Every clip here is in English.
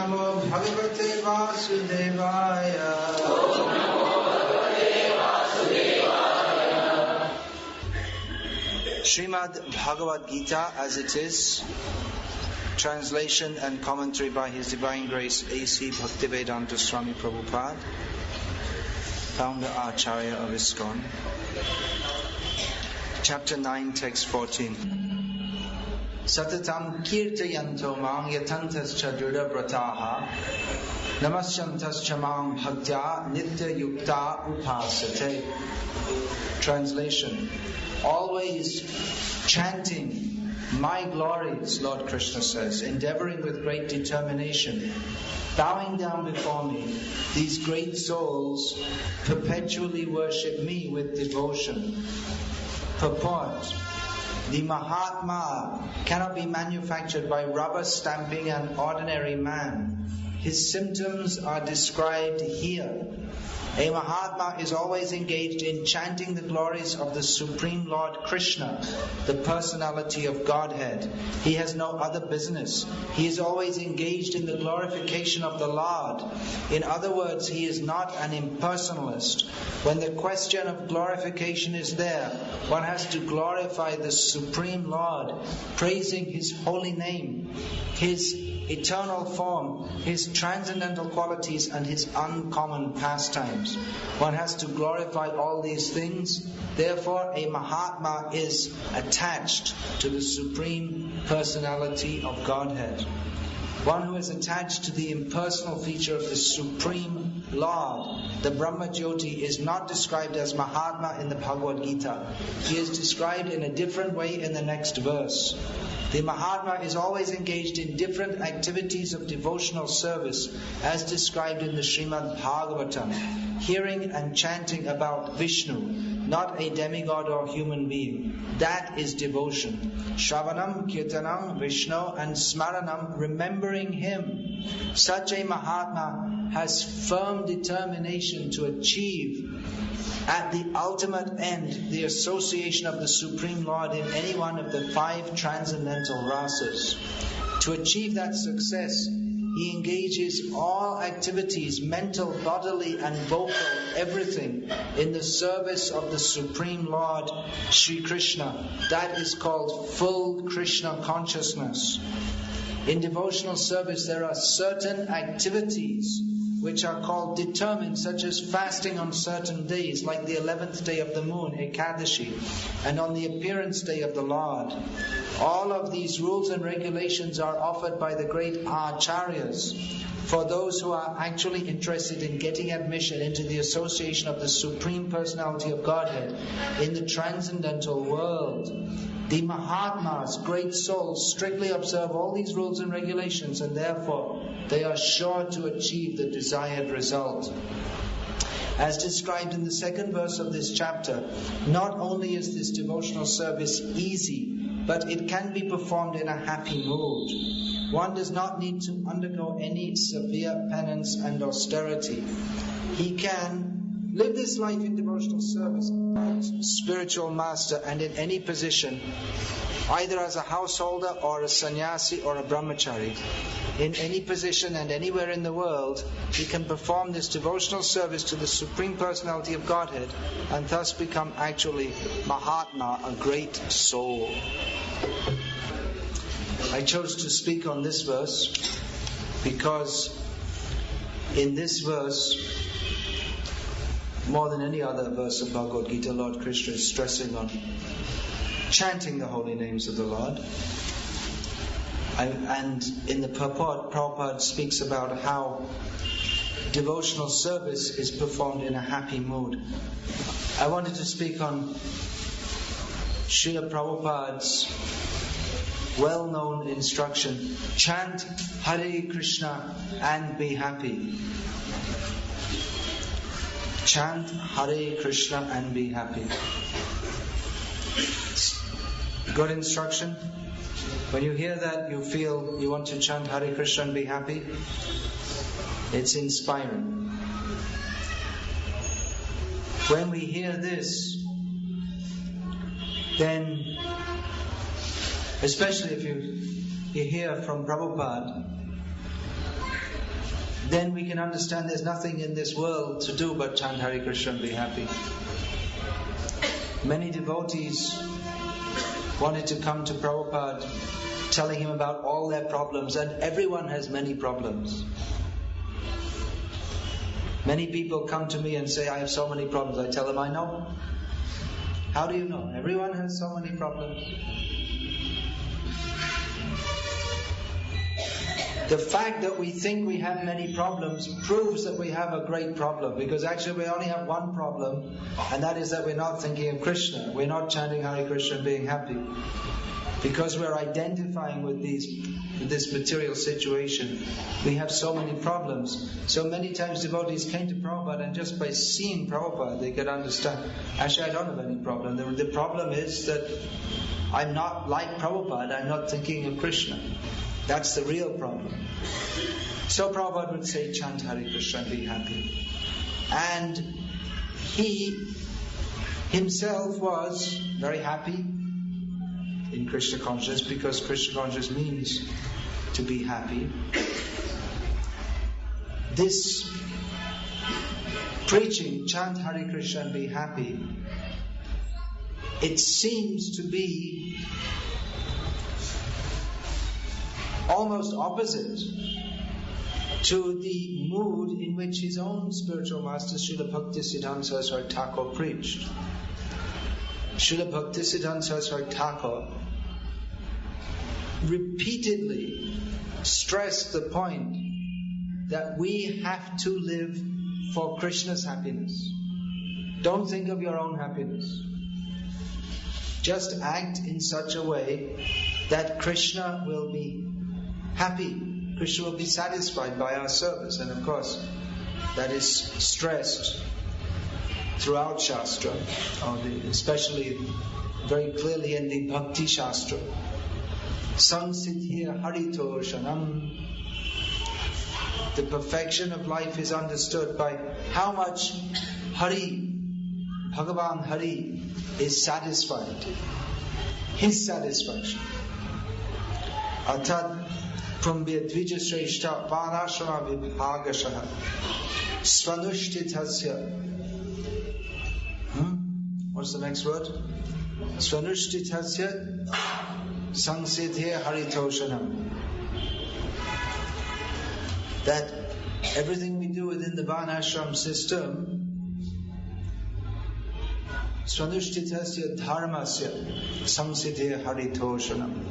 Namo Bhagavate Vasudevaya. Srimad Bhagavad-gita as it is, translation and commentary by His Divine Grace A.C. Bhaktivedanta Swami Prabhupada, founder Acharya of ISKCON. Chapter 9, text 14. Satatam kirtayanto mang yatantascha drudavrataha namasyantascha mang bhaktya nitya yukta upasate. Translation. Always chanting my glories, Lord Krishna says, endeavoring with great determination, bowing down before me, these great souls perpetually worship me with devotion. Purport. The Mahatma cannot be manufactured by rubber stamping an ordinary man. His symptoms are described here. A Mahatma is always engaged in chanting the glories of the Supreme Lord Krishna, the personality of Godhead. He has no other business. He is always engaged in the glorification of the Lord. In other words, he is not an impersonalist. When the question of glorification is there, one has to glorify the Supreme Lord, praising His holy name, His eternal form, His transcendental qualities, and His uncommon pastimes. One has to glorify all these things. Therefore, a Mahatma is attached to the Supreme Personality of Godhead. One who is attached to the impersonal feature of the Supreme Lord, the Brahma Jyoti, is not described as Mahatma in the Bhagavad-gita. He is described in a different way in the next verse. The Mahatma is always engaged in different activities of devotional service as described in the Srimad Bhagavatam, hearing and chanting about Vishnu, not a demigod or human being. That is devotion. Shravanam, Kirtanam, Vishnu and Smaranam, remembering Him. Such a Mahatma has firm determination to achieve at the ultimate end the association of the Supreme Lord in any one of the 5 transcendental rasas. To achieve that success, he engages all activities, mental, bodily and vocal, everything, in the service of the Supreme Lord, Sri Krishna. That is called full Krishna consciousness. In devotional service, there are certain activities which are called determined, such as fasting on certain days, like the 11th day of the moon, Ekadashi, and on the appearance day of the Lord. All of these rules and regulations are offered by the great Acharyas for those who are actually interested in getting admission into the association of the Supreme Personality of Godhead in the transcendental world. The Mahatmas, great souls, strictly observe all these rules and regulations, and therefore they are sure to achieve the desired result. As described in the 2nd verse of this chapter, not only is this devotional service easy, but it can be performed in a happy mood. One does not need to undergo any severe penance and austerity. He can live this life in devotional service, spiritual master, and in any position, either as a householder or a sannyasi or a brahmachari. In any position and anywhere in the world, he can perform this devotional service to the Supreme Personality of Godhead and thus become actually Mahatma, a great soul. I chose to speak on this verse because in this verse, more than any other verse of Bhagavad-gita, Lord Krishna is stressing on chanting the holy names of the Lord. And in the purport, Prabhupada speaks about how devotional service is performed in a happy mood. I wanted to speak on Srila Prabhupada's well-known instruction, chant Hare Krishna and be happy. Chant Hare Krishna and be happy. Good instruction. When you hear that, you feel you want to chant Hare Krishna and be happy. It's inspiring. When we hear this, then, especially if you hear from Prabhupada, then we can understand there's nothing in this world to do but chant Hare Krishna and be happy. Many devotees wanted to come to Prabhupada, telling him about all their problems, and everyone has many problems. Many people come to me and say, I have so many problems. I tell them, I know. How do you know? Everyone has so many problems. The fact that we think we have many problems proves that we have a great problem, because actually we only have one problem, and that is that we're not thinking of Krishna. We're not chanting Hare Krishna and being happy. Because we're identifying with this material situation, we have so many problems. So many times devotees came to Prabhupada, and just by seeing Prabhupada they could understand, actually I don't have any problem. The problem is that I'm not like Prabhupada, I'm not thinking of Krishna. That's the real problem. So Prabhupada would say, chant Hare Krishna and be happy. And he himself was very happy in Krishna consciousness, because Krishna consciousness means to be happy. This preaching, chant Hare Krishna and be happy, it seems to be almost opposite to the mood in which his own spiritual master Srila Bhaktisiddhanta Saraswati Thakur preached. Srila Bhaktisiddhanta Saraswati Thakur repeatedly stressed the point that we have to live for Krishna's happiness. Don't think of your own happiness. Just act in such a way that Krishna will be happy. Krishna will be satisfied by our service. And of course, that is stressed throughout Shastra, especially very clearly in the Bhakti Shastra. Samsiddhir harito shanam. The perfection of life is understood by how much Hari, Bhagavan Hari, is satisfied. His satisfaction. Arthat Pumbya Dvija Shreshta Varashrama Vibhagashaha Svanushtithasya. What's the next word? Svanushtithasya Samsiddhir haritoshanam. That everything we do within the Varnashram system, Svanushtithasya dharmasya samsiddhir haritoshanam.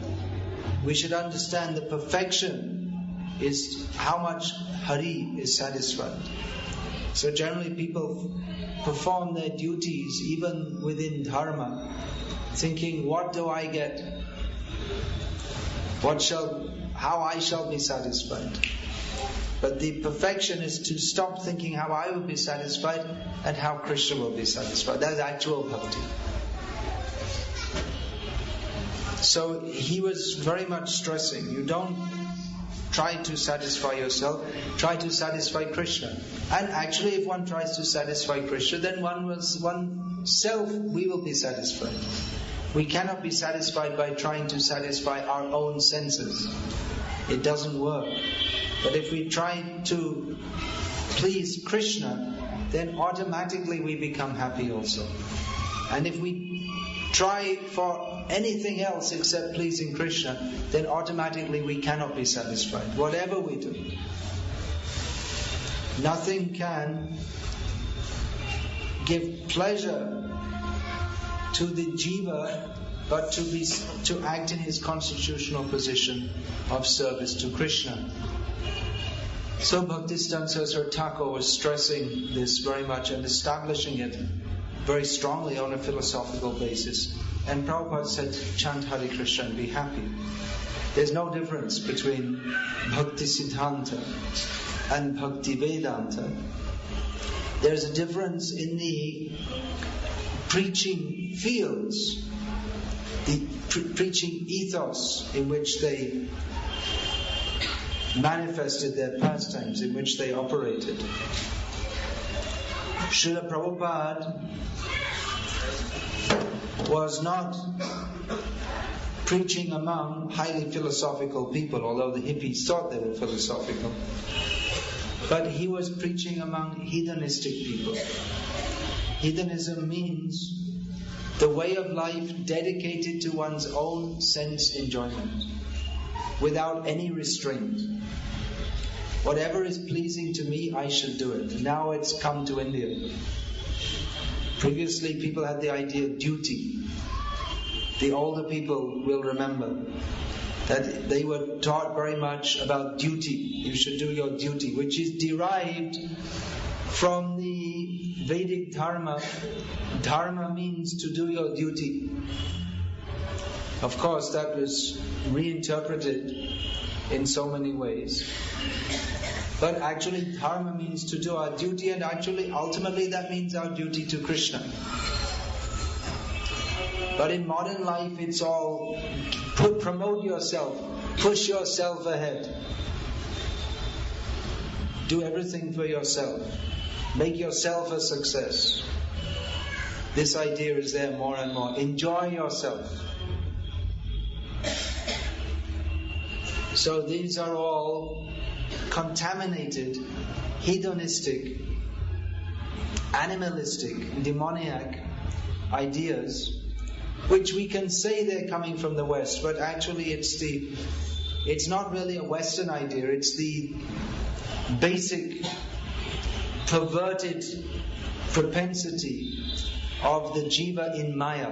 We should understand the perfection is how much Hari is satisfied. So generally people perform their duties even within dharma, thinking, what do I get? How I shall be satisfied. But the perfection is to stop thinking how I will be satisfied and how Krishna will be satisfied. That's actual bhakti. So he was very much stressing, you don't try to satisfy yourself, try to satisfy Krishna. And actually if one tries to satisfy Krishna, then oneself, we will be satisfied. We cannot be satisfied by trying to satisfy our own senses. It doesn't work. But if we try to please Krishna, then automatically we become happy also. And if we try for anything else except pleasing Krishna, then automatically we cannot be satisfied, whatever we do. Nothing can give pleasure to the jiva but to act in his constitutional position of service to Krishna. So Bhaktisiddhanta Saraswati Thakur was stressing this very much and establishing it very strongly on a philosophical basis. And Prabhupada said, chant Hare Krishna and be happy. There's no difference between Bhaktisiddhanta and Bhakti Vedanta. There's a difference in the preaching fields, the preaching ethos in which they manifested their pastimes, in which they operated. Srila Prabhupada was not preaching among highly philosophical people, although the hippies thought they were philosophical. But he was preaching among hedonistic people. Hedonism means the way of life dedicated to one's own sense enjoyment, without any restraint. Whatever is pleasing to me, I should do it. Now it's come to India. Previously, people had the idea of duty. The older people will remember that they were taught very much about duty. You should do your duty, which is derived from the Vedic Dharma. Dharma means to do your duty. Of course, that was reinterpreted in so many ways. But actually, Dharma means to do our duty, and actually, ultimately, that means our duty to Krishna. But in modern life, it's all promote yourself, push yourself ahead. Do everything for yourself. Make yourself a success. This idea is there more and more. Enjoy yourself. So these are all contaminated, hedonistic, animalistic, demoniac ideas, which we can say they're coming from the West, but actually it's not really a Western idea. It's the basic perverted propensity of the jiva in Maya.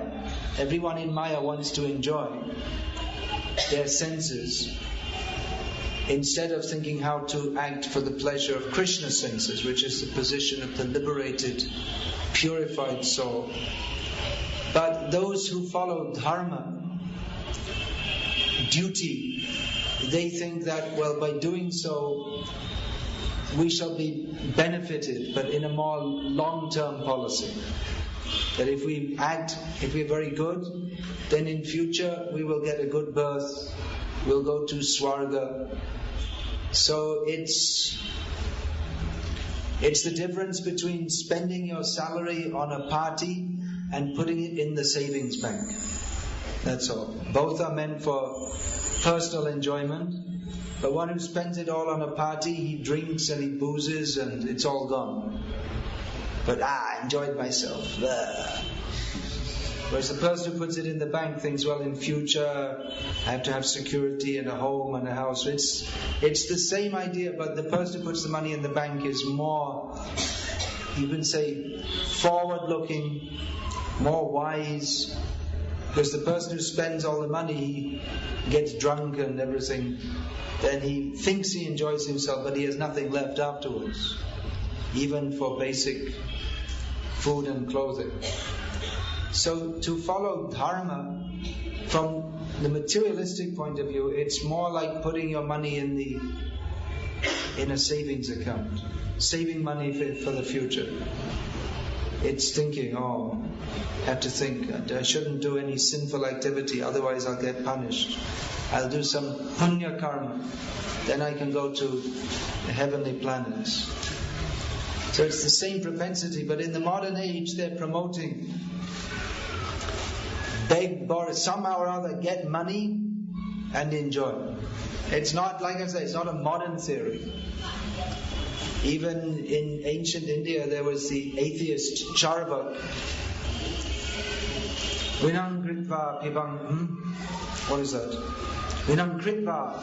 Everyone in Maya wants to enjoy their senses, instead of thinking how to act for the pleasure of Krishna's senses, which is the position of the liberated, purified soul. But those who follow dharma, duty, they think that, well, by doing so, we shall be benefited, but in a more long-term policy. That if we act, if we're very good, then in future we will get a good birth, we'll go to Swarga. So it's the difference between spending your salary on a party and putting it in the savings bank. That's all. Both are meant for personal enjoyment. But one who spends it all on a party, he drinks and he boozes and it's all gone. But I enjoyed myself. Blah. Whereas the person who puts it in the bank thinks, well, in future I have to have security and a home and a house. It's the same idea, but the person who puts the money in the bank is more, you can say, forward-looking, more wise. Because the person who spends all the money, he gets drunk and everything, then he thinks he enjoys himself, but he has nothing left afterwards, even for basic food and clothing. So to follow dharma from the materialistic point of view, it's more like putting your money in a savings account, saving money for the future. It's thinking, I have to think, I shouldn't do any sinful activity, otherwise I'll get punished. I'll do some punya karma, then I can go to the heavenly planets. So it's the same propensity, but in the modern age they're promoting beg, borrow, somehow or other get money and enjoy. It's not, like I say, it's not a modern theory. Even in ancient India there was the atheist Charvak. Vinam kritva pibam, what is that? Vinam kritva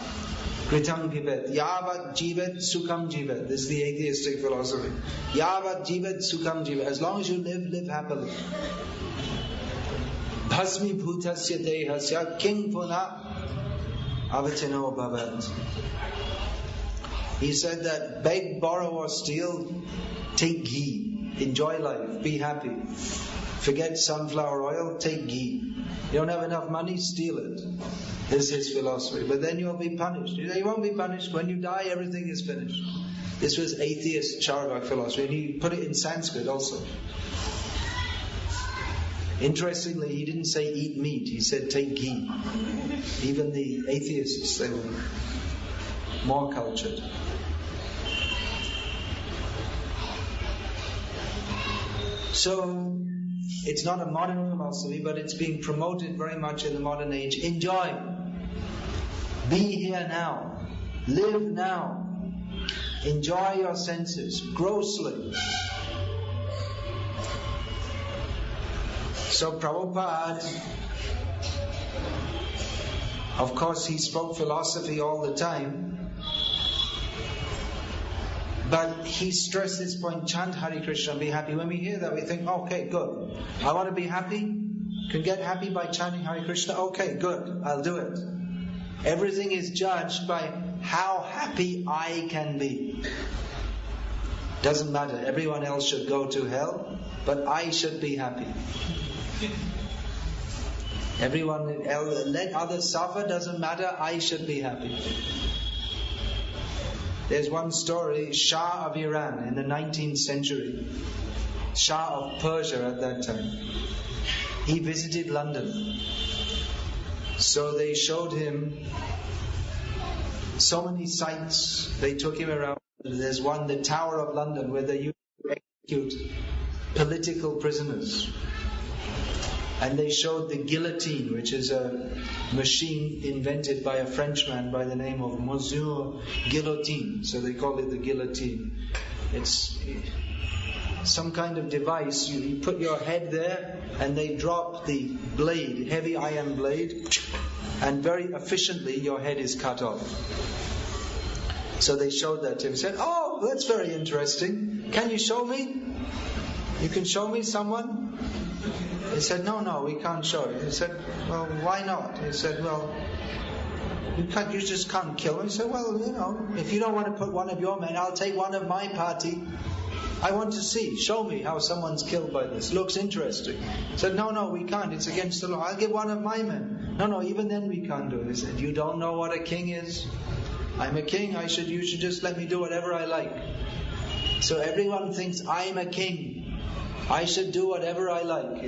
kritam pibet, yavat jivet sukham jivet. This is the atheistic philosophy. Yavat jivet sukham jivet. As long as you live happily. Bhasmi bhutasya dehasya king puna avatino bhavat. He said that beg, borrow or steal, take ghee, enjoy life, be happy. Forget sunflower oil, take ghee. You don't have enough money, steal it. This is his philosophy. But then you'll be punished. You won't be punished. When you die, everything is finished. This was atheist Charvak philosophy, and he put it in Sanskrit also. Interestingly, he didn't say eat meat, he said take ghee. Even the atheists, they were more cultured. So, it's not a modern philosophy, but it's being promoted very much in the modern age. Enjoy. Be here now. Live now. enjoy your senses grossly. So Prabhupada, of course, he spoke philosophy all the time, but he stressed this point: chant Hare Krishna and be happy. When we hear that, we think, okay, good. I want to be happy. Can get happy by chanting Hare Krishna. Okay, good. I'll do it. Everything is judged by how happy I can be. Doesn't matter. Everyone else should go to hell, but I should be happy. Everyone else, let others suffer, doesn't matter, I should be happy. There's one story, Shah of Iran in the 19th century, Shah of Persia at that time. He visited London. So they showed him so many sights. They took him around. There's one, the Tower of London, where they used to execute political prisoners. And they showed the guillotine, which is a machine invented by a Frenchman by the name of Monsieur Guillotine. So they call it the guillotine. It's some kind of device. You put your head there and they drop the blade, heavy iron blade, and very efficiently your head is cut off. So they showed that to him. He said, oh, that's very interesting. Can you show me? You can show me someone? He said, no, we can't show you. He said, well, why not? He said, well, you just can't kill him. He said, well, if you don't want to put one of your men, I'll take one of my party. I want to see. Show me how someone's killed by this. Looks interesting. He said, no, we can't. It's against the law. I'll give one of my men. No, even then we can't do it. He said, you don't know what a king is? I'm a king. You should just let me do whatever I like. So everyone thinks I'm a king. I should do whatever I like.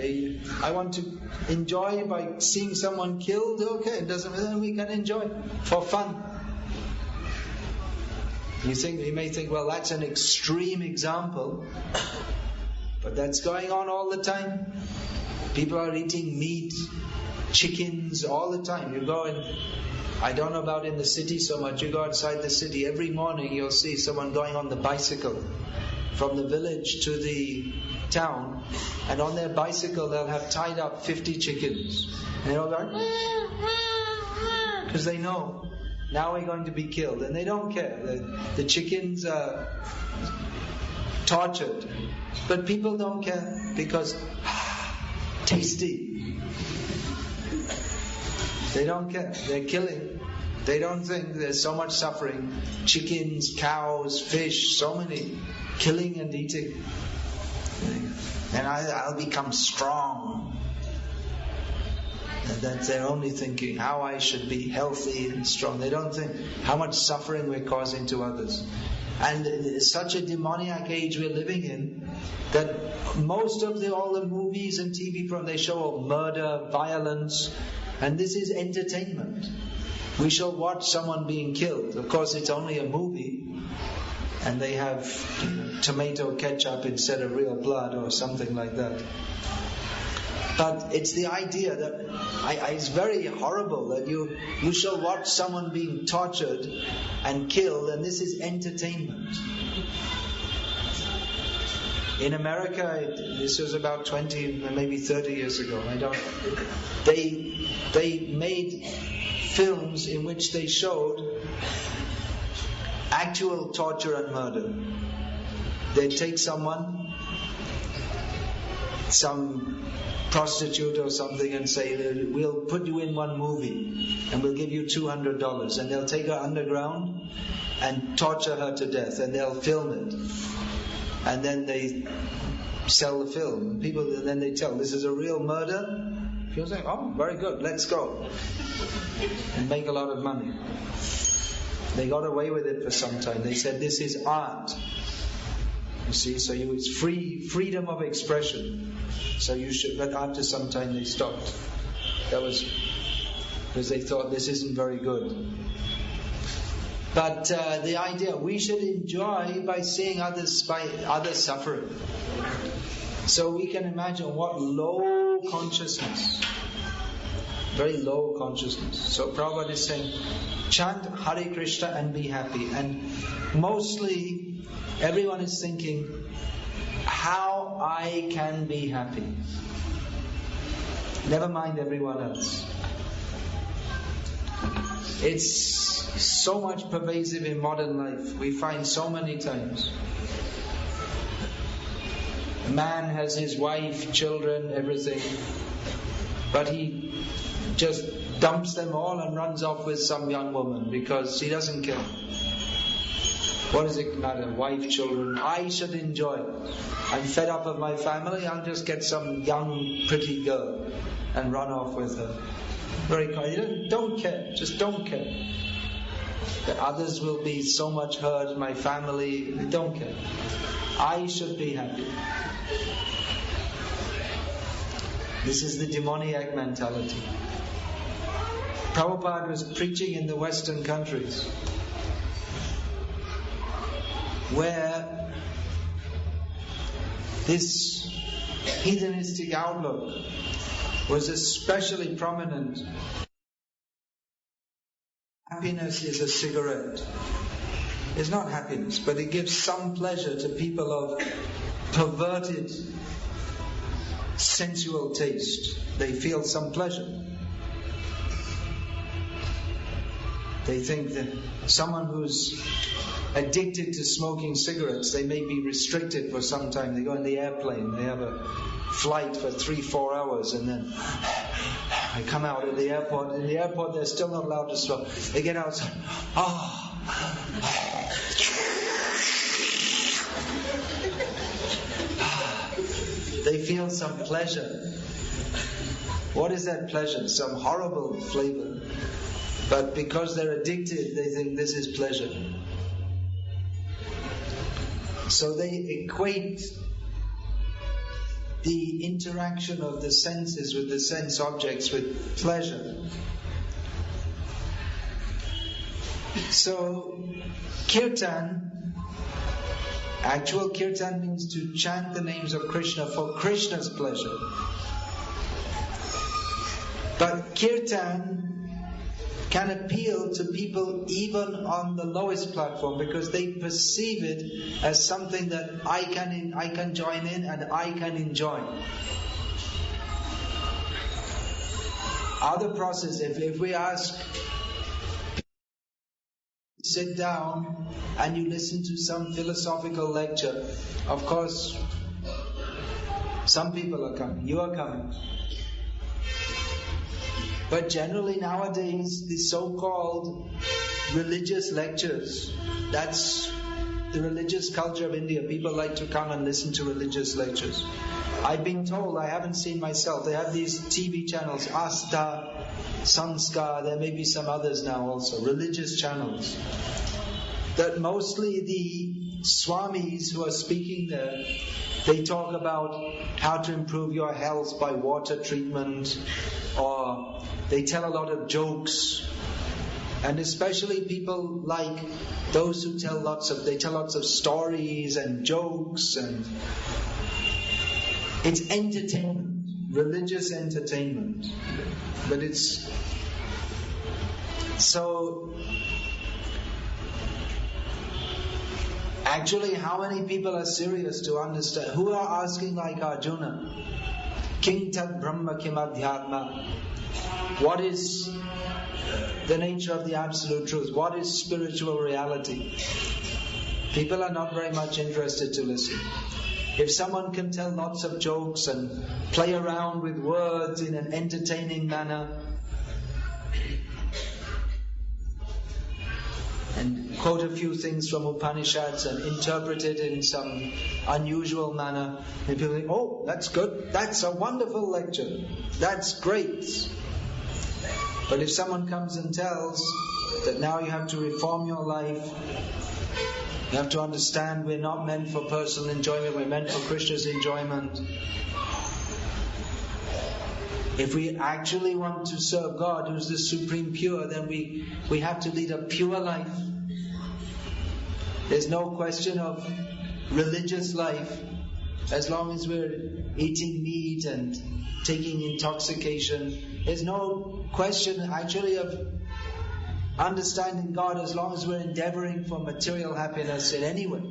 I want to enjoy by seeing someone killed. Okay, it doesn't matter. We can enjoy for fun. You may think, well, that's an extreme example, but that's going on all the time. People are eating meat, chickens all the time. You go and I don't know about in the city so much. You go outside the city, every morning you'll see someone going on the bicycle from the village to the town, and on their bicycle they'll have tied up 50 chickens, and they're all going because they know now we're going to be killed, and they don't care. The chickens are tortured, but people don't care because tasty. They don't care. They're killing. They don't think there's so much suffering. Chickens, cows, fish, so many killing and eating. And I'll become strong. And that they're only thinking how I should be healthy and strong. They don't think how much suffering we're causing to others. And it's such a demoniac age we're living in that most of all the movies and TV programs, they show murder, violence, and this is entertainment. We shall watch someone being killed. Of course, it's only a movie. And they have tomato ketchup instead of real blood or something like that. But it's the idea that it's very horrible that you shall watch someone being tortured and killed, and this is entertainment. In America, this was about 20, maybe 30 years ago. They made films in which they showed actual torture and murder. They'd take someone, some prostitute or something, and say, we'll put you in one movie and we'll give you $200, and they'll take her underground and torture her to death, and they'll film it, and then they sell the film. And then they tell, this is a real murder. People say, oh, very good, let's go, and make a lot of money. They got away with it for some time. They said this is art. You see, so it's freedom of expression. So you should, but after some time they stopped. That was because they thought this isn't very good. But the idea, we should enjoy by seeing others suffering. So we can imagine what low consciousness very low consciousness. So Prabhupada is saying, chant Hare Krishna and be happy. And mostly everyone is thinking, how I can be happy. Never mind everyone else. It's so much pervasive in modern life. We find so many times. A man has his wife, children, everything, but he just dumps them all and runs off with some young woman because he doesn't care. What does it matter? Wife, children. I should enjoy. I'm fed up of my family. I'll just get some young, pretty girl and run off with her. Very quiet. Don't care. Just don't care. The others will be so much hurt. My family. Don't care. I should be happy. This is the demoniac mentality. Prabhupada was preaching in the Western countries, where this hedonistic outlook was especially prominent. Happiness is a cigarette. It's not happiness, but it gives some pleasure to people of perverted sensual taste. They feel some pleasure. They think that someone who's addicted to smoking cigarettes, they may be restricted for some time. They go in the airplane, they have a flight for 3-4 hours, and then they come out of the airport. In the airport, they're still not allowed to smoke. They get outside. They feel some pleasure. What is that pleasure? Some horrible flavor. But because they're addicted, they think this is pleasure. So they equate the interaction of the senses with the sense objects with pleasure. So kirtan, actual kirtan means to chant the names of Krishna for Krishna's pleasure. But kirtan can appeal to people even on the lowest platform because they perceive it as something that I can join in and I can enjoy. Other process, if we ask, sit down and you listen to some philosophical lecture, of course, some people are coming, you are coming. But generally nowadays, the so-called religious lectures, that's the religious culture of India. People like to come and listen to religious lectures. I've been told, I haven't seen myself, they have these TV channels, Asta, Sanskar, there may be some others now also, religious channels, that mostly the Swamis who are speaking there, they talk about how to improve your health by water treatment, or they tell a lot of jokes. And especially people like those who tell lots of stories and jokes, and it's entertainment, religious entertainment. But it's so actually, how many people are serious to understand? Who are asking like Arjuna, King Tat Brahma Kim Adhyatma? What is the nature of the absolute truth? What is spiritual reality? People are not very much interested to listen. If someone can tell lots of jokes and play around with words in an entertaining manner, and quote a few things from Upanishads and interpret it in some unusual manner, and people think, oh, that's good, that's a wonderful lecture, that's great. But if someone comes and tells that now you have to reform your life, you have to understand we're not meant for personal enjoyment, we're meant for Krishna's enjoyment. If we actually want to serve God, who's the supreme pure, then we have to lead a pure life. There's no question of religious life as long as we're eating meat and taking intoxication. There's no question actually of understanding God as long as we're endeavoring for material happiness in any way.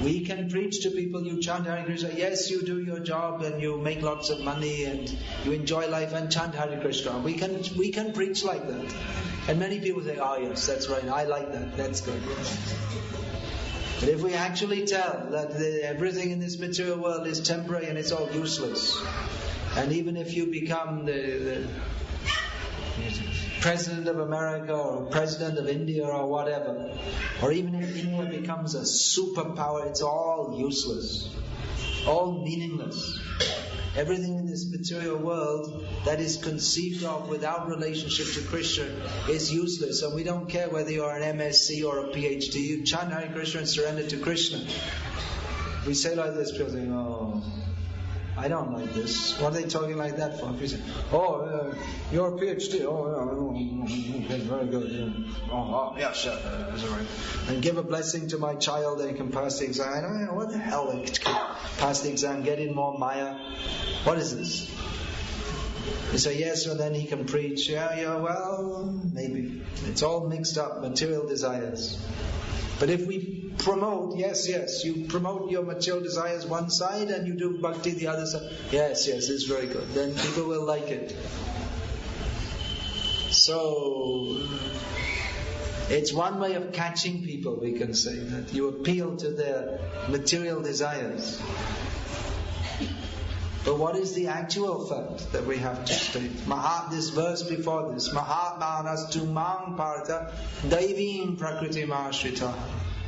We can preach to people, you chant Hare Krishna. Yes, you do your job and you make lots of money and you enjoy life and chant Hare Krishna. We can preach like that. And many people say, oh yes, that's right, I like that, that's good. But if we actually tell that everything in this material world is temporary and it's all useless, and even if you become the President of America or President of India or whatever, or even if India becomes a superpower, it's all useless, all meaningless. Everything in this material world that is conceived of without relationship to Krishna is useless, and we don't care whether you're an MSc or a PhD. You chant Hare Krishna and surrender to Krishna. We say like this, people think, oh, I don't like this. What are they talking like that for? People say, oh, you're a PhD. Oh, okay, very good. Yeah. Oh, yeah, sure. That's all right. And give a blessing to my child, they can pass the exam. I don't know, what the hell? They can pass the exam, get in more Maya. What is this? You say, yes, so then he can preach. Yeah, well, maybe. It's all mixed up, material desires. But if we promote, yes, you promote your material desires one side and you do bhakti the other side. Yes, it's very good. Then people will like it. So, it's one way of catching people, we can say, that you appeal to their material desires. But what is the actual fact that we have to state? This verse before this, Mahatmanas tu mang partha daivim prakriti mashrita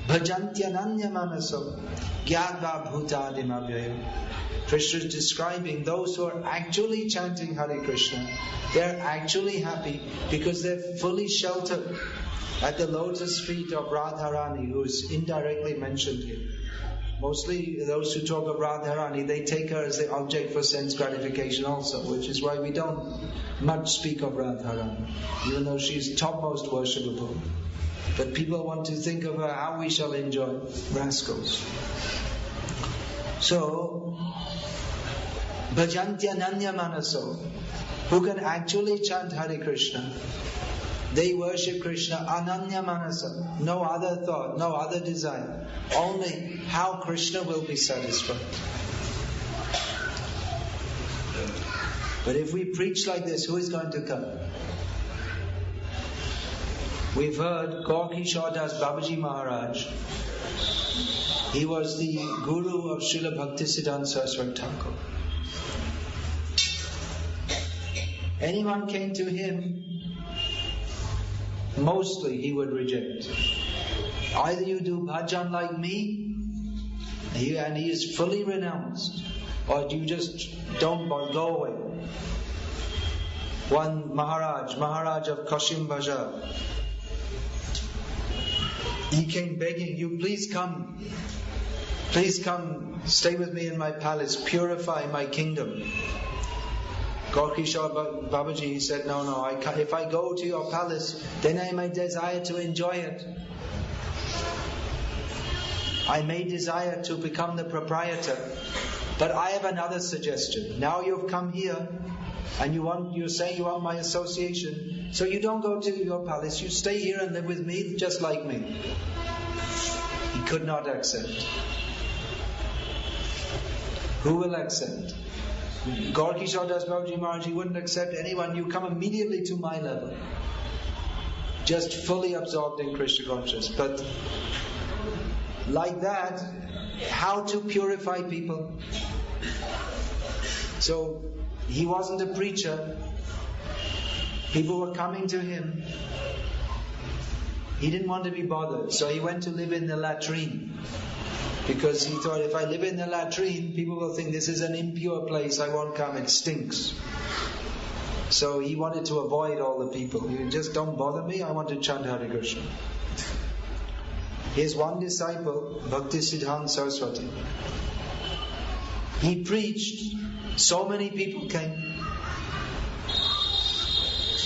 bhajantyananya manaso gyatva bhutadim avyayam. Krishna is describing those who are actually chanting Hare Krishna. They're actually happy because they're fully sheltered at the lotus feet of Radharani, who is indirectly mentioned here. Mostly those who talk of Radharani, they take her as the object for sense gratification also, which is why we don't much speak of Radharani, even though she is topmost worshipable. But people want to think of her how we shall enjoy. Rascals. So, Bhajantya Nanya Manaso, who can actually chant Hare Krishna, they worship Krishna Ananya Manasa, no other thought, no other desire, only how Krishna will be satisfied. But if we preach like this, who is going to come? We've heard Gaur-Kishore Das Babaji Maharaj. He was the guru of Srila Bhaktisiddhanta Saraswati Thakur. Anyone came to him, mostly he would reject. Either you do bhajan like me, and he is fully renounced, or you just don't go away. One Maharaj of Kashim Bajar, he came begging, you please come, stay with me in my palace, purify my kingdom. Gaur-Kishore Babaji, he said, no, if I go to your palace, then I may desire to enjoy it. I may desire to become the proprietor. But I have another suggestion. Now you've come here, and you're saying you want my association, so you don't go to your palace, you stay here and live with me, just like me. He could not accept. Who will accept? Gaur-Kishore Das Babaji Maharaj, he wouldn't accept anyone. You come immediately to my level, just fully absorbed in Krishna consciousness. But like that, how to purify people? So he wasn't a preacher. People were coming to him. He didn't want to be bothered, so he went to live in the latrine. Because he thought, if I live in the latrine, people will think this is an impure place, I won't come, it stinks. So he wanted to avoid all the people. You just don't bother me, I want to chant Hare Krishna. Here's one disciple, Bhaktisiddhanta Saraswati. He preached, so many people came.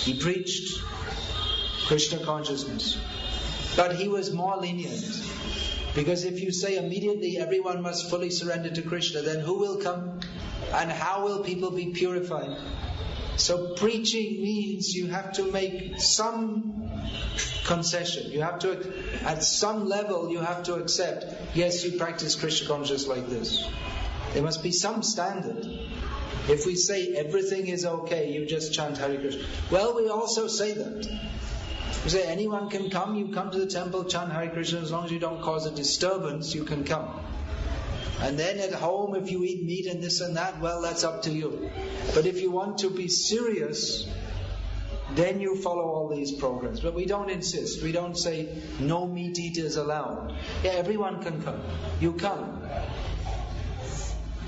He preached Krishna consciousness. But he was more lenient. Because if you say immediately everyone must fully surrender to Krishna, then who will come? And how will people be purified? So preaching means you have to make some concession. You have to, at some level, you have to accept, yes, you practice Krishna consciousness like this. There must be some standard. If we say everything is okay, you just chant Hare Krishna. Well, we also say that. We say anyone can come, you come to the temple, chant Hare Krishna, as long as you don't cause a disturbance, you can come. And then at home, if you eat meat and this and that, well, that's up to you. But if you want to be serious, then you follow all these programs. But we don't insist. We don't say no meat eaters allowed. Yeah, everyone can come. You come.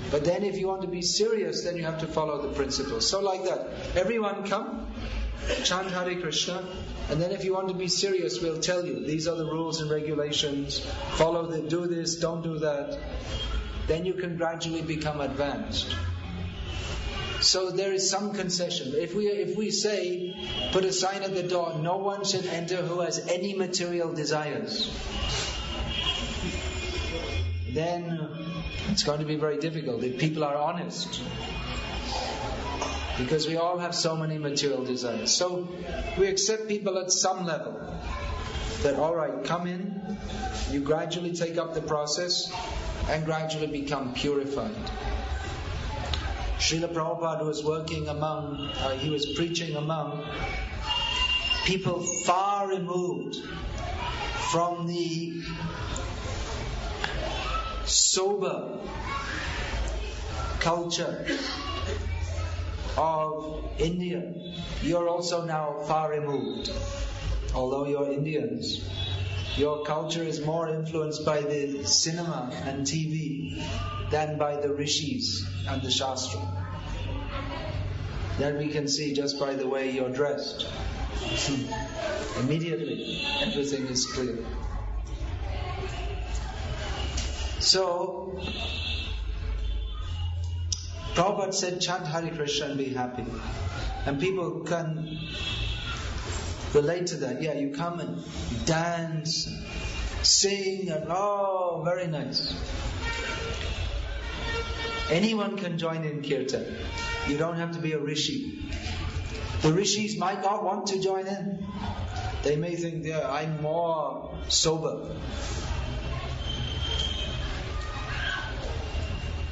But then if you want to be serious, then you have to follow the principles. So like that. Everyone come, chant Hare Krishna, and then if you want to be serious, we'll tell you, these are the rules and regulations, follow them, do this, don't do that. Then you can gradually become advanced. So there is some concession. If we say, put a sign at the door, no one should enter who has any material desires, then it's going to be very difficult if people are honest. Because we all have so many material desires. So we accept people at some level. That alright, come in, you gradually take up the process and gradually become purified. Srila Prabhupada was working among, he was preaching among people far removed from the sober culture of India. You're also now far removed. Although you're Indians, your culture is more influenced by the cinema and TV than by the rishis and the shastra. That we can see just by the way you're dressed. Immediately, everything is clear. So, Prabhupada said, chant Hare Krishna and be happy. And people can relate to that. Yeah, you come and dance, sing, and oh, very nice. Anyone can join in kirtan. You don't have to be a rishi. The rishis might not want to join in. They may think, yeah, I'm more sober.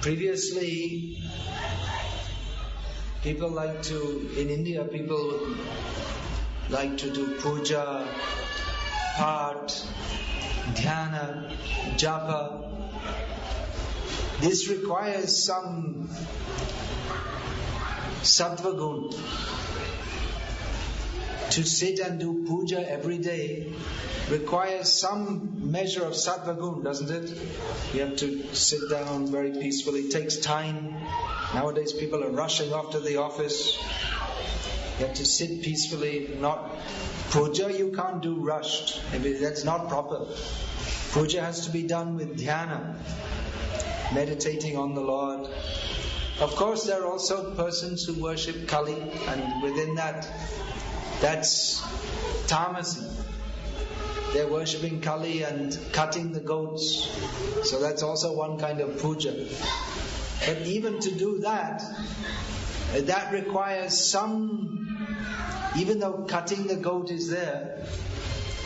Previously, people like to, in India, people like to do puja, part, dhyana, japa. This requires some sattva gun. To sit and do puja every day requires some measure of sattva gun, doesn't it? You have to sit down very peacefully. It takes time. Nowadays people are rushing off to the office. You have to sit peacefully. Not puja you can't do rushed. That's not proper. Puja has to be done with dhyana, meditating on the Lord. Of course there are also persons who worship Kali, and within that, that's tamasi. They're worshipping Kali and cutting the goats. So that's also one kind of puja. But even to do that, that requires some, even though cutting the goat is there,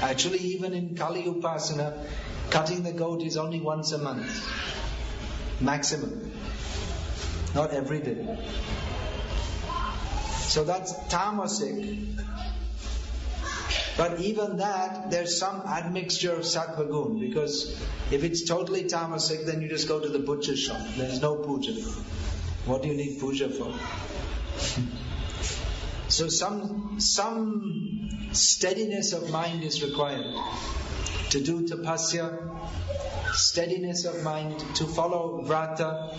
actually even in Kali Upasana, cutting the goat is only once a month. Maximum. Not every day. So that's tamasic. But even that, there's some admixture of sattva gun, because if it's totally tamasic, then you just go to the butcher shop. There's no puja. What do you need puja for? So some steadiness of mind is required. To do tapasya, steadiness of mind, to follow vrata.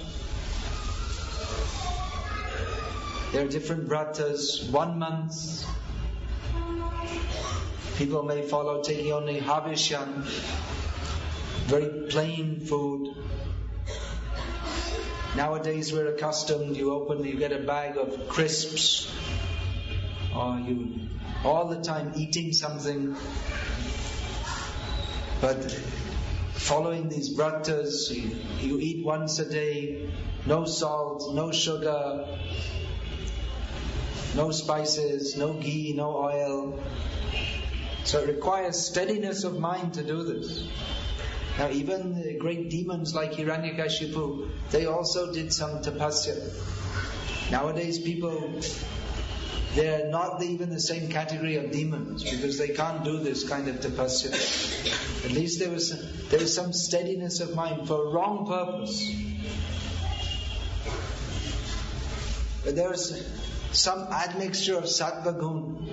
There are different vratas, 1 month. People may follow taking only havishyan, very plain food. Nowadays we're accustomed, you get a bag of crisps, or you all the time eating something. But following these vratas. You eat once a day, no salt, no sugar, no spices, no ghee, no oil. So it requires steadiness of mind to do this. Now even the great demons like Hiranyakashipu, they also did some tapasya. Nowadays people, they're not even the same category of demons because they can't do this kind of tapasya. At least there was some steadiness of mind for a wrong purpose. But there was some admixture of sattva gun.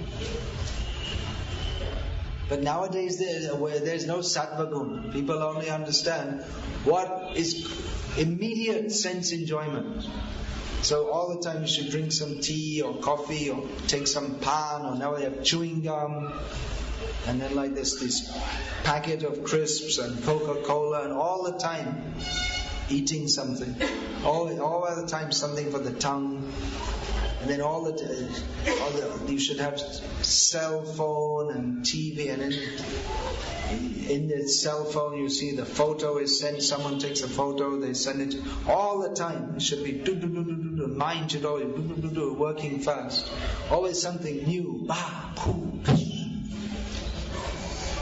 But nowadays there's no sattva gun. People only understand what is immediate sense enjoyment. So all the time you should drink some tea or coffee or take some pan, or now they have chewing gum, and then like this packet of crisps and Coca-Cola, and all the time eating something. All the time something for the tongue. And then you should have cell phone and TV, and then in the cell phone you see the photo is sent, someone takes a photo, they send it all the time. It should be mind should always working fast. Always something new.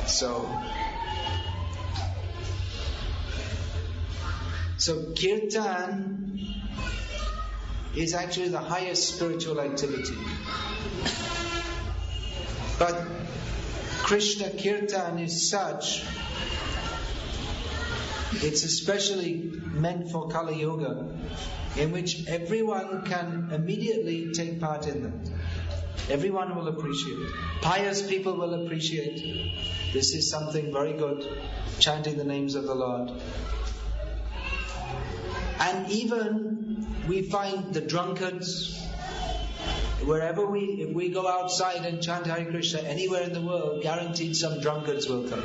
So kirtan is actually the highest spiritual activity. But Krishna Kirtan is such, it's especially meant for Kali Yuga, in which everyone can immediately take part in that. Everyone will appreciate. Pious people will appreciate. This is something very good, chanting the names of the Lord. And even we find the drunkards, if we go outside and chant Hare Krishna anywhere in the world, guaranteed some drunkards will come.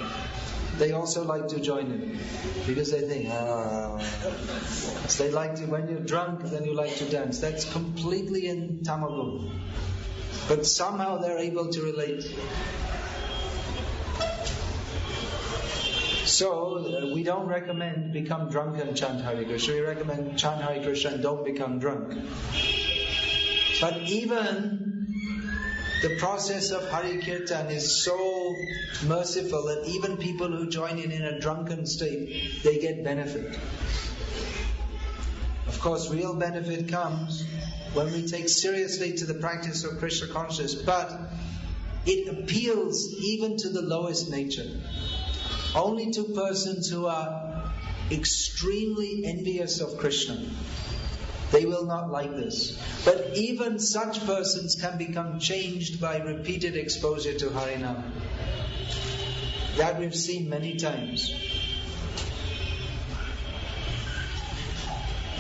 They also like to join in because they think, so they like to, when you're drunk, then you like to dance. That's completely in Tamagun. But somehow they're able to relate. So we don't recommend become drunk and chant Hare Krishna. We recommend chant Hare Krishna and don't become drunk. But even the process of Hare Kirtan is so merciful that even people who join in a drunken state, they get benefit. Of course, real benefit comes when we take seriously to the practice of Krishna consciousness, but it appeals even to the lowest nature. Only to persons who are extremely envious of Krishna. They will not like this. But even such persons can become changed by repeated exposure to Harinam. That we've seen many times.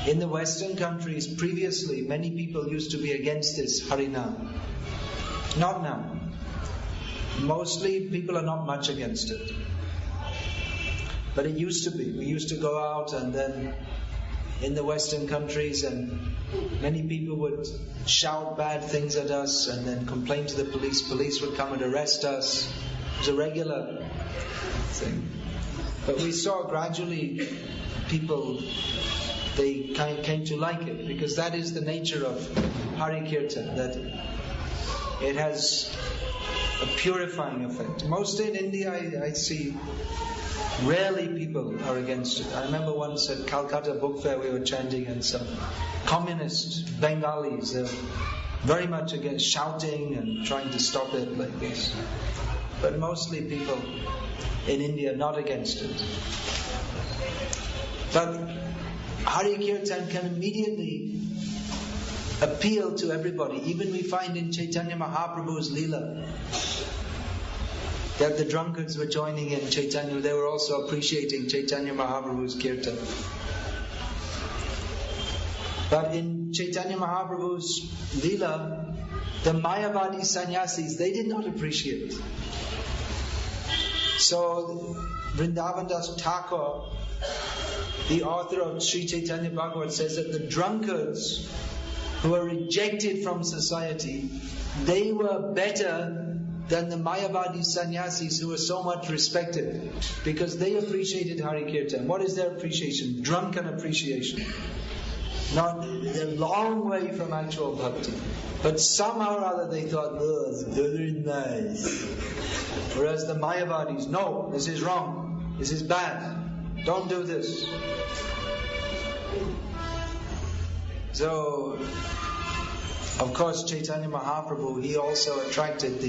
In the Western countries, previously, many people used to be against this Harinam. Not now. Mostly people are not much against it. But it used to be. We used to go out and then in the Western countries, and many people would shout bad things at us and then complain to the police. Police would come and arrest us. It was a regular thing. But we saw gradually people, they came to like it, because that is the nature of Hare Kirtan, that it has a purifying effect. Mostly in India I see rarely people are against it. I remember once at Calcutta Book Fair we were chanting, and some communist Bengalis, they were very much against, shouting and trying to stop it like this. But mostly people in India not against it. But Hare Kirtan can immediately appeal to everybody. Even we find in Chaitanya Mahaprabhu's Leela that the drunkards were joining in Chaitanya. They were also appreciating Chaitanya Mahaprabhu's Kirtan. But in Chaitanya Mahaprabhu's Leela, the Mayavadi sannyasis, they did not appreciate. So Vrindavan Das Thakur, the author of Sri Chaitanya Bhagavat, says that the drunkards who were rejected from society, they were better than the Mayavadi sannyasis who were so much respected because they appreciated Hare Kirtan. What is their appreciation? Drunken appreciation. Not a long way from actual bhakti. But somehow or other they thought, oh, it's very nice. Whereas the Mayavadis, no, this is wrong. This is bad. Don't do this. So, of course, Chaitanya Mahaprabhu, he also attracted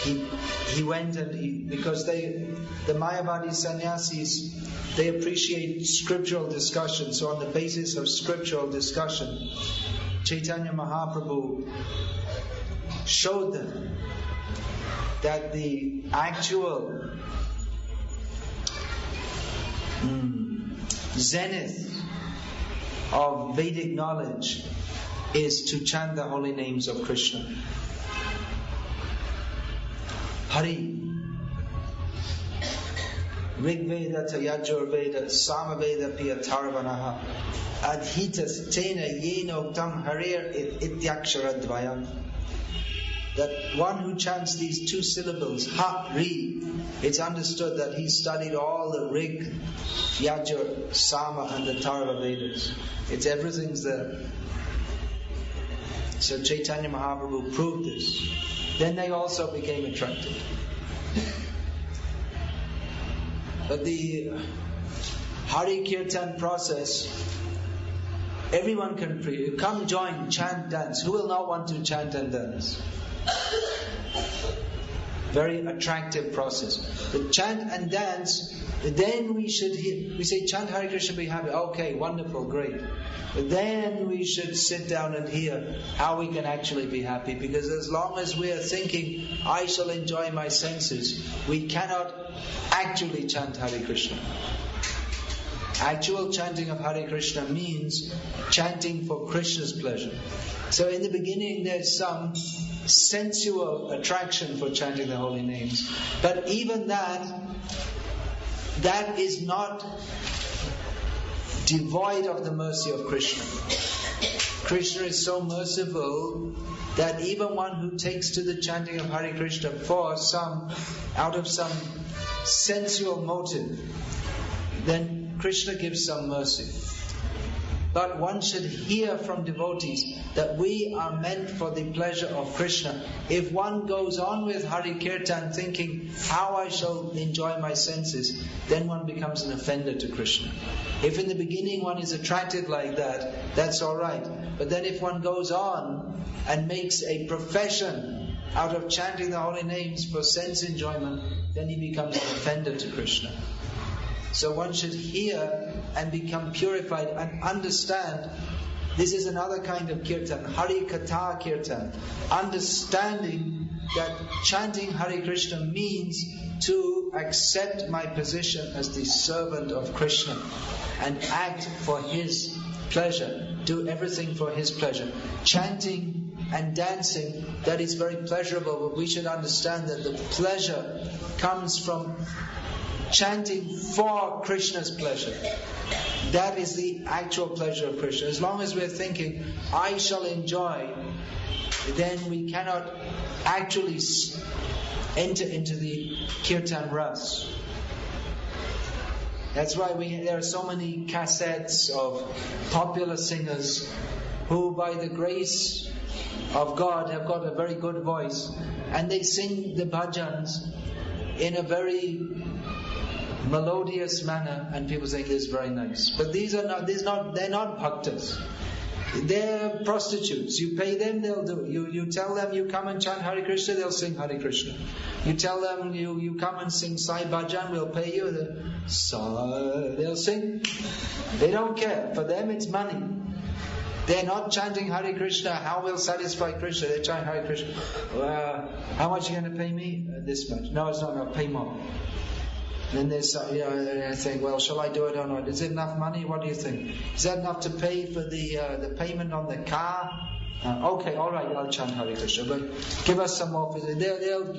he went and because the Mayavadi sannyasis, they appreciate scriptural discussion. So on the basis of scriptural discussion, Chaitanya Mahaprabhu showed them that the actual zenith of Vedic knowledge is to chant the holy names of Krishna. Hare. Rig Veda to Yajur Veda, Sama Veda Piyatarvanaha, Adhitas Tena Yenoktam Harir Ityakshara Dvayam. That one who chants these two syllables, Hari, it's understood that he studied all the Rig, Yajur, Sama and the Tarva Vedas. Everything's there. So Chaitanya Mahaprabhu proved this. Then they also became attracted. But the Hare Kirtan process, everyone can come join, chant, dance. Who will not want to chant and dance? Very attractive process. The chant and dance, then we say chant Hare Krishna, be happy. Okay, wonderful, great. But then we should sit down and hear how we can actually be happy. Because as long as we are thinking, I shall enjoy my senses, we cannot actually chant Hare Krishna. Actual chanting of Hare Krishna means chanting for Krishna's pleasure. So in the beginning there's some sensual attraction for chanting the holy names. But even that is not devoid of the mercy of Krishna. Krishna is so merciful that even one who takes to the chanting of Hare Krishna out of some sensual motive, then Krishna gives some mercy. But one should hear from devotees that we are meant for the pleasure of Krishna. If one goes on with Hare Kirtan thinking how I shall enjoy my senses, then one becomes an offender to Krishna. If in the beginning one is attracted like that, that's alright. But then if one goes on and makes a profession out of chanting the holy names for sense enjoyment, then he becomes an offender to Krishna. So one should hear and become purified and understand this is another kind of kirtan, Hari Katha Kirtan. Understanding that chanting Hare Krishna means to accept my position as the servant of Krishna and act for His pleasure, do everything for His pleasure. Chanting and dancing, that is very pleasurable, but we should understand that the pleasure comes from chanting for Krishna's pleasure. That is the actual pleasure of Krishna. As long as we're thinking, I shall enjoy, then we cannot actually enter into the Kirtan Ras. That's why there are so many cassettes of popular singers who by the grace of God have got a very good voice, and they sing the bhajans in a very melodious manner, and people say this is very nice. But they're not bhaktas. They're prostitutes. You pay them, they'll do it. You tell them you come and chant Hare Krishna, they'll sing Hare Krishna. You tell them you come and sing Sai Bhajan, we'll pay you. They'll sing. They don't care. For them it's money. They're not chanting Hare Krishna, how will satisfy Krishna. They're chanting Hare Krishna. How much are you going to pay me? This much. No, it's not enough. Pay more. Then they think, well, shall I do it or not? Is it enough money? What do you think? Is that enough to pay for the payment on the car? Okay, all right, I'll chant Hare Krishna, but give us some more. They'll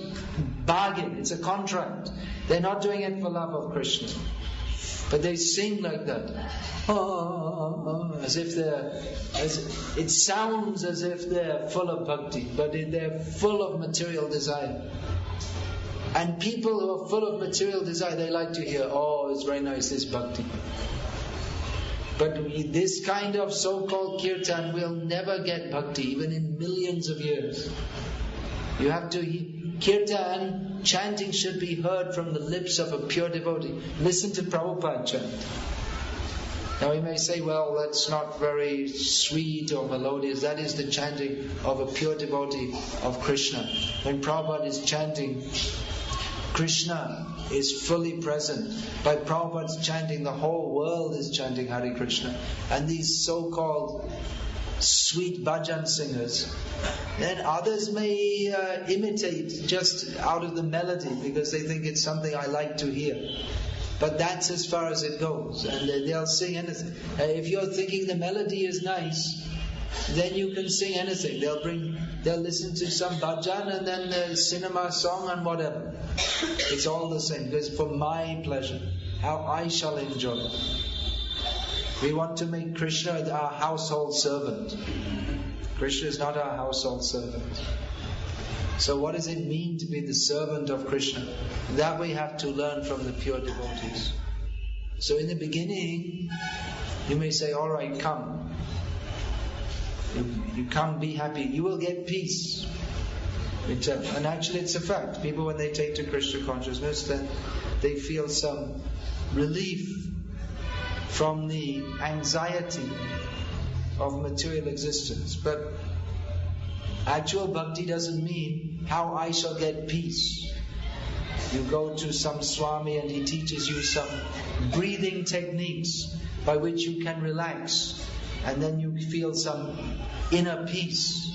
bargain. It's a contract. They're not doing it for love of Krishna. But they sing like that, as if it sounds as if they're full of bhakti, but they're full of material desire. And people who are full of material desire, they like to hear, oh, it's very nice, this bhakti. But this kind of so-called kirtan will never get bhakti, even in millions of years. You have to kirtan, chanting should be heard from the lips of a pure devotee. Listen to Prabhupada chant. Now we may say, well, that's not very sweet or melodious. That is the chanting of a pure devotee of Krishna. When Prabhupada is chanting, Krishna is fully present. By Prabhupada's chanting, the whole world is chanting Hare Krishna. And these so-called sweet bhajan singers, then others may imitate just out of the melody because they think it's something I like to hear. But that's as far as it goes. And they'll sing anything. If you're thinking the melody is nice, then you can sing anything. They'll listen to some bhajan and then a cinema song and whatever. It's all the same. Because for my pleasure, how I shall enjoy it. We want to make Krishna our household servant. Krishna is not our household servant. So what does it mean to be the servant of Krishna? That we have to learn from the pure devotees. So in the beginning, you may say, all right, come. You come, be happy. You will get peace. And actually it's a fact. People, when they take to Krishna consciousness, then they feel some relief from the anxiety of material existence. But actual bhakti doesn't mean how I shall get peace. You go to some Swami and he teaches you some breathing techniques by which you can relax, and then you feel some inner peace.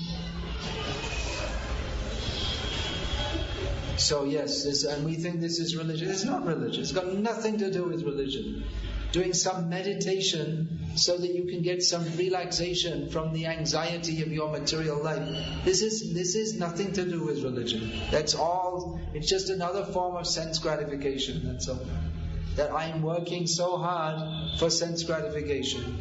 So yes, and we think this is religion. It's not religion. It's got nothing to do with religion. Doing some meditation so that you can get some relaxation from the anxiety of your material life. This is nothing to do with religion. That's all. It's just another form of sense gratification. That's all. That I am working so hard for sense gratification,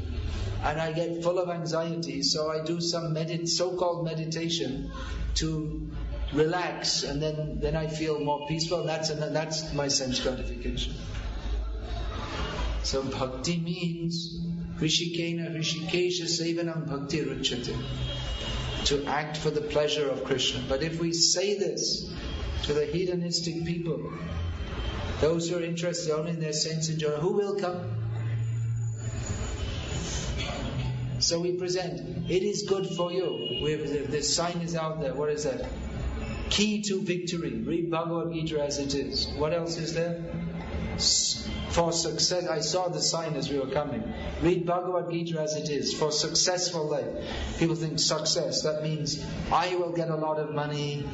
and I get full of anxiety, so I do some so-called meditation to relax, and then I feel more peaceful. That's my sense gratification. So bhakti means Rishikena Rishikesha Sevanam Bhakti Ruchyate, to act for the pleasure of Krishna. But if we say this to the hedonistic people, those who are interested only in their sense enjoyment, who will come? So we present, it is good for you. The sign is out there. What is that? Key to victory. Read Bhagavad-gita as it is. What else is there? For success, I saw the sign as we were coming. Read Bhagavad-gita as it is. For successful life. People think success, that means I will get a lot of money,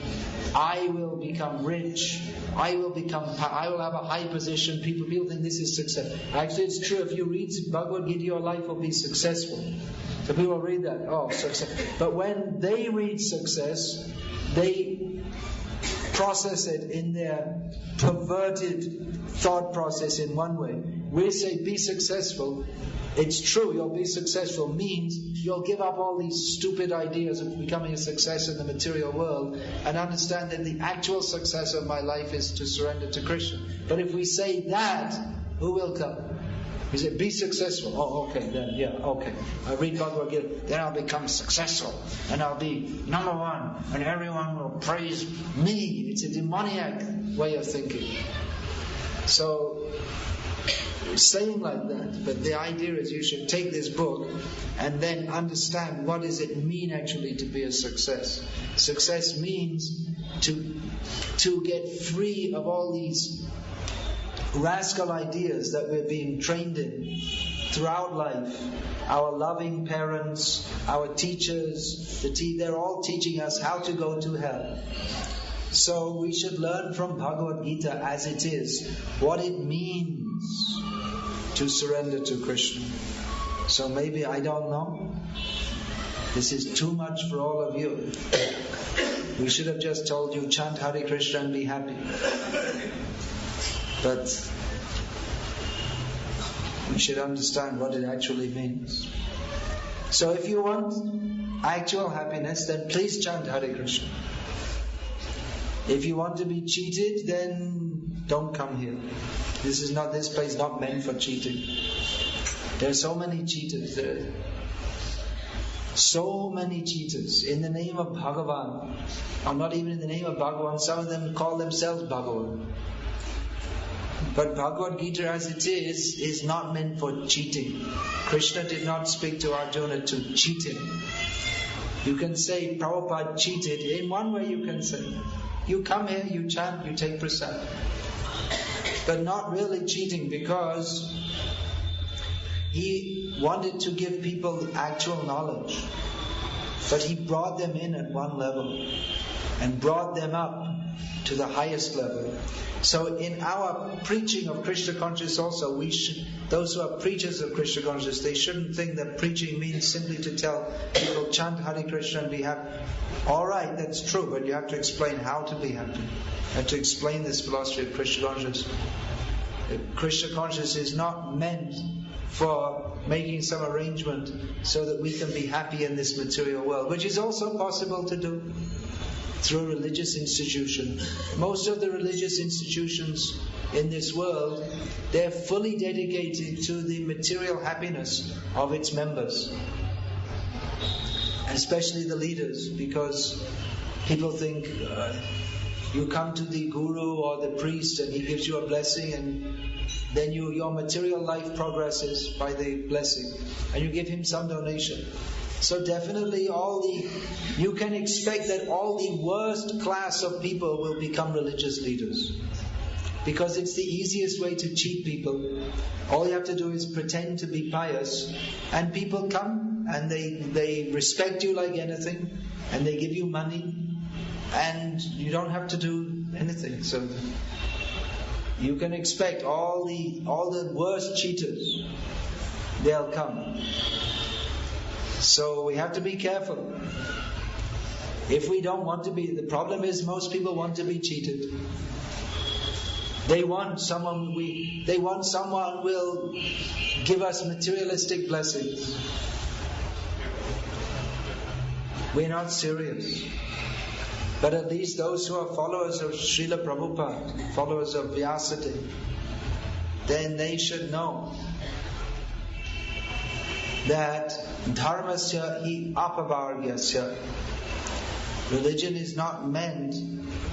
I will become rich, I will have a high position. People think this is success. Actually, it's true. If you read Bhagavad-gita, your life will be successful. So people read that, oh, success. But when they read success, they process it in their perverted thought process in one way. We say be successful. It's true, you'll be successful means you'll give up all these stupid ideas of becoming a success in the material world and understand that the actual success of my life is to surrender to Krishna. But if we say that, who will come? We say, be successful. Oh, okay, then, yeah, okay. I read Bhagavad-gita, then I'll become successful, and I'll be number one, and everyone will praise me. It's a demoniac way of thinking. So, saying like that, but the idea is you should take this book and then understand what does it mean actually to be a success. Success means to get free of all these rascal ideas that we're being trained in throughout life. Our loving parents, our teachers, they're all teaching us how to go to hell. So we should learn from Bhagavad-gita as it is, what it means to surrender to Krishna. So maybe, I don't know, this is too much for all of you. We should have just told you, chant Hare Krishna and be happy. But We should understand what it actually means. So if you want actual happiness, then please chant Hare Krishna. If you want to be cheated, then don't come here. This place is not meant for cheating. There are so many cheaters there. So many cheaters in the name of Bhagavan, or not even in the name of Bhagavan. Some of them call themselves Bhagavan. But Bhagavad-gita as it is not meant for cheating. Krishna did not speak to Arjuna to cheat him. You can say Prabhupada cheated. In one way you can say. You come here, you chant, you take prasad. But not really cheating, because he wanted to give people actual knowledge. But he brought them in at one level and brought them up to the highest level. So in our preaching of Krishna consciousness also, those who are preachers of Krishna consciousness, they shouldn't think that preaching means simply to tell people chant Hare Krishna and be happy. Alright, that's true, but you have to explain how to be happy. You have to explain this philosophy of Krishna consciousness. Krishna consciousness is not meant for making some arrangement so that we can be happy in this material world, which is also possible to do through a religious institution. Most of the religious institutions in this world, they're fully dedicated to the material happiness of its members, especially the leaders, because people think you come to the guru or the priest and he gives you a blessing, and then your material life progresses by the blessing, and you give him some donation. So definitely you can expect that all the worst class of people will become religious leaders, because it's the easiest way to cheat people. All you have to do is pretend to be pious, and people come and they respect you like anything, and they give you money, and you don't have to do anything. So you can expect all the worst cheaters, they'll come. So we have to be careful. If we don't want to be, the problem is most people want to be cheated. They want someone will give us materialistic blessings. We're not serious. But at least those who are followers of Srila Prabhupada, followers of Vyasa, then they should know that dharmasya hi apavargyasya. Religion is not meant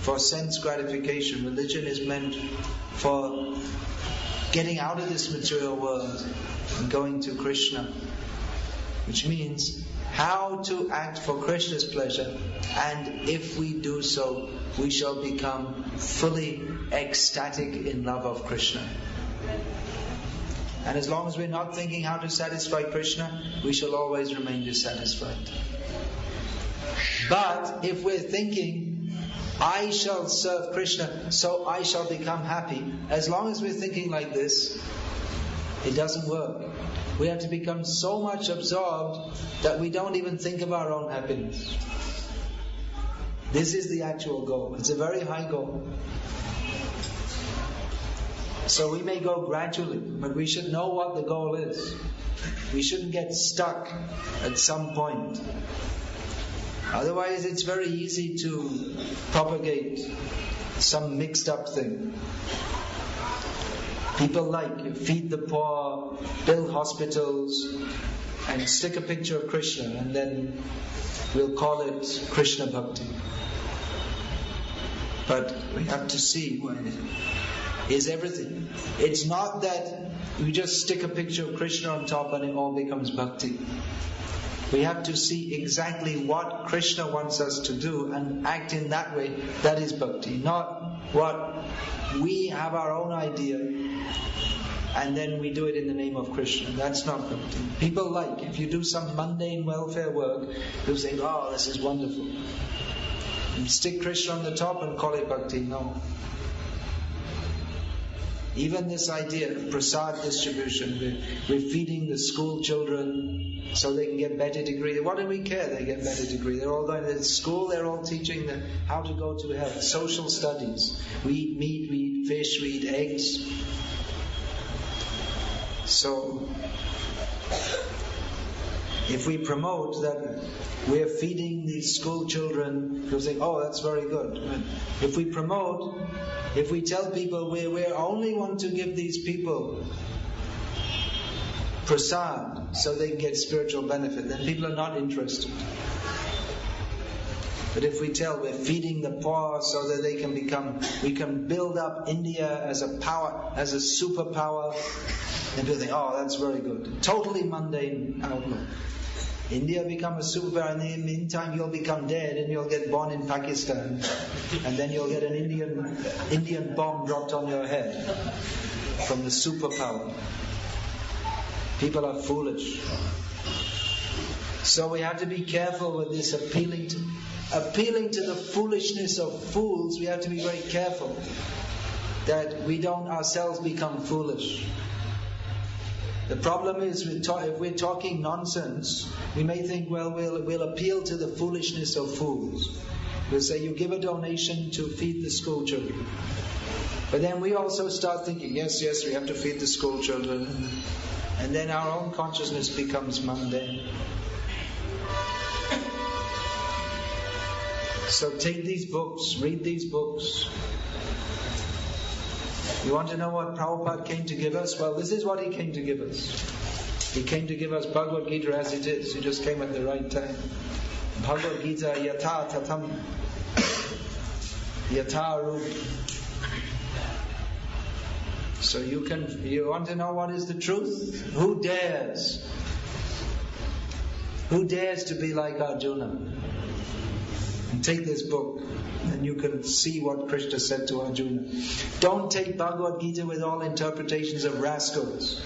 for sense gratification. Religion is meant for getting out of this material world and going to Krishna, which means how to act for Krishna's pleasure, and if we do so, we shall become fully ecstatic in love of Krishna. And as long as we're not thinking how to satisfy Krishna, we shall always remain dissatisfied. But if we're thinking, I shall serve Krishna, so I shall become happy, as long as we're thinking like this, it doesn't work. We have to become so much absorbed that we don't even think of our own happiness. This is the actual goal. It's a very high goal. So we may go gradually, but we should know what the goal is. We shouldn't get stuck at some point. Otherwise it's very easy to propagate some mixed up thing. People like feed the poor, build hospitals, and stick a picture of Krishna, and then we'll call it Krishna Bhakti. But we have to see what is everything. It's not that we just stick a picture of Krishna on top and it all becomes Bhakti. We have to see exactly what Krishna wants us to do and act in that way. That is Bhakti. Not what we have our own idea and then we do it in the name of Krishna. That's not Bhakti. People like, if you do some mundane welfare work, they'll say, oh, this is wonderful. And stick Krishna on the top and call it Bhakti. No. Even this idea of prasad distribution, we're feeding the school children so they can get better degree. What do we care? They get better degree. They're all going to school. They're all teaching them how to go to health. Social studies. We eat meat, we eat fish, we eat eggs. So, if we promote that we're feeding these school children, you'll say, oh, that's very good. If we tell people we only want to give these people prasad so they can get spiritual benefit, then people are not interested. But if we tell we're feeding the poor so that we can build up India as a power, as a superpower, then people think, oh, that's very good. Totally mundane outlook. India become a superpower, and in the meantime you'll become dead and you'll get born in Pakistan, and then you'll get an Indian bomb dropped on your head from the superpower. People are foolish. So we have to be careful with this appealing to the foolishness of fools. We have to be very careful that we don't ourselves become foolish. The problem is, if we're talking nonsense, we may think, well, we'll appeal to the foolishness of fools. We'll say, you give a donation to feed the school children. But then we also start thinking, yes, we have to feed the school children. And then our own consciousness becomes mundane. So take these books, read these books. You want to know what Prabhupada came to give us? Well, this is what he came to give us. He came to give us Bhagavad-gita as it is. He just came at the right time. Bhagavad-gita yatha tatam yatha rup. So you want to know what is the truth? Who dares? Who dares to be like Arjuna? And take this book, and you can see what Krishna said to Arjuna. Don't take Bhagavad-gita with all interpretations of rascals.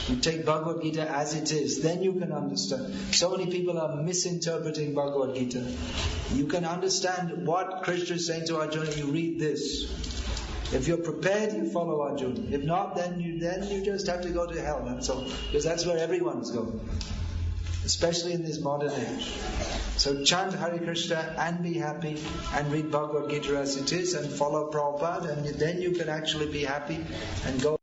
You take Bhagavad-gita as it is, then you can understand. So many people are misinterpreting Bhagavad-gita. You can understand what Krishna is saying to Arjuna. You read this. If you're prepared, you follow Arjuna. If not, then you just have to go to hell. That's all. Because that's where everyone's going. Especially in this modern age. So chant Hare Krishna and be happy, and read Bhagavad-gita as it is, and follow Prabhupada, and then you can actually be happy and go